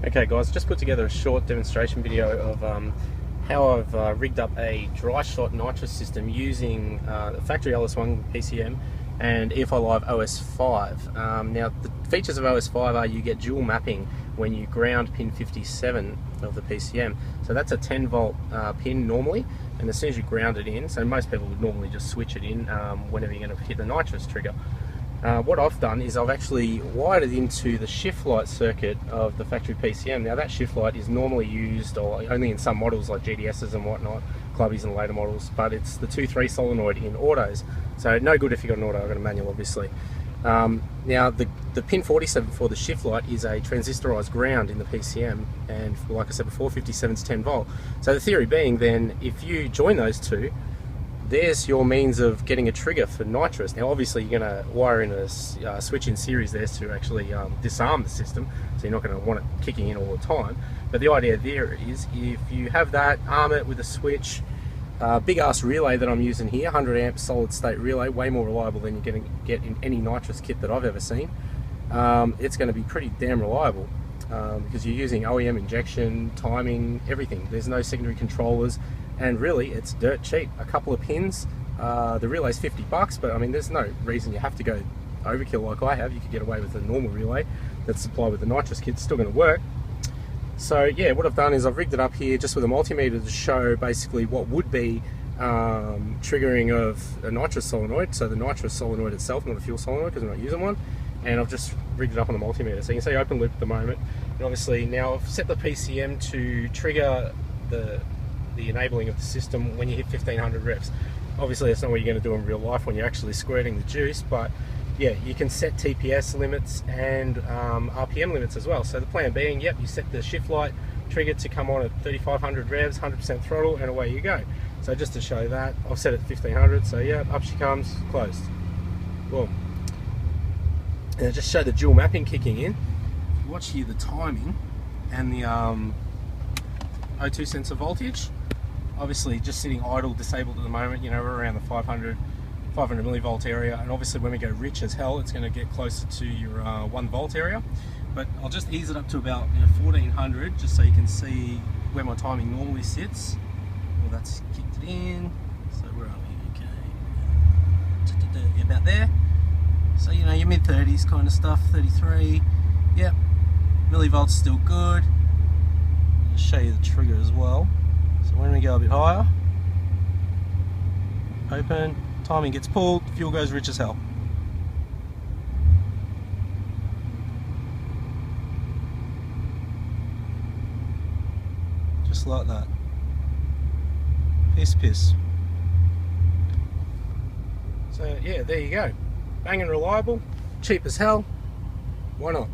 Okay guys, just put together a short demonstration video of how I've rigged up a dry shot nitrous system using the factory LS1 PCM and EFI LIVE OS5. Now the features of OS5 are you get dual mapping when you ground pin 57 of the PCM. So that's a 10 volt pin normally, and as soon as you ground it in, so most people would normally just switch it in whenever you're going to hit the nitrous trigger. What I've done is I've actually wired it into the shift light circuit of the factory PCM. Now that shift light is normally used only in some models like GDSs and whatnot, clubbies and later models, but it's the 2-3 solenoid in autos. So no good if you've got an auto. I've got a manual obviously. Now the pin 47 for the shift light is a transistorized ground in the PCM, and like I said before, 57 is 10 volt. So the theory being then, if you join those two, there's your means of getting a trigger for nitrous. Now obviously you're going to wire in a switch in series there to actually disarm the system, so you're not going to want it kicking in all the time. But the idea there is, if you have that, arm it with a switch, big ass relay that I'm using here, 100 amp solid state relay, way more reliable than you're going to get in any nitrous kit that I've ever seen. It's going to be pretty damn reliable because you're using OEM injection, timing, everything. There's no secondary controllers. And really, it's dirt cheap. A couple of pins. The relay's $50, but I mean, there's no reason you have to go overkill like I have. You could get away with a normal relay that's supplied with the nitrous kit. It's still going to work. So yeah, what I've done is I've rigged it up here just with a multimeter to show basically what would be triggering of a nitrous solenoid. So the nitrous solenoid itself, not a fuel solenoid, because I'm not using one. And I've just rigged it up on the multimeter. So you can see open loop at the moment. And obviously now I've set the PCM to trigger the enabling of the system when you hit 1500 reps. Obviously that's not what you're going to do in real life when you're actually squirting the juice, but yeah, you can set TPS limits and RPM limits as well. So the plan being, yep, you set the shift light trigger to come on at 3500 revs, 100% throttle, and away you go. So just to show that, I've set it at 1500, so yeah, up she comes, closed. Boom. And I just show the dual mapping kicking in. Watch here the timing and the O2 sensor voltage. Obviously just sitting idle, disabled at the moment, you know, we're around the 500 millivolt area, and obviously when we go rich as hell, it's going to get closer to your 1 volt area. But I'll just ease it up to about 1400, just so you can see where my timing normally sits. Well, that's kicked it in, so where are we? Okay, about there. So you know, your mid 30s kind of stuff, 33, yep, millivolts still good. I'll show you the trigger as well. So when we go a bit higher, open, timing gets pulled, fuel goes rich as hell. Just like that. Piss. So yeah, there you go. Banging reliable, cheap as hell. Why not?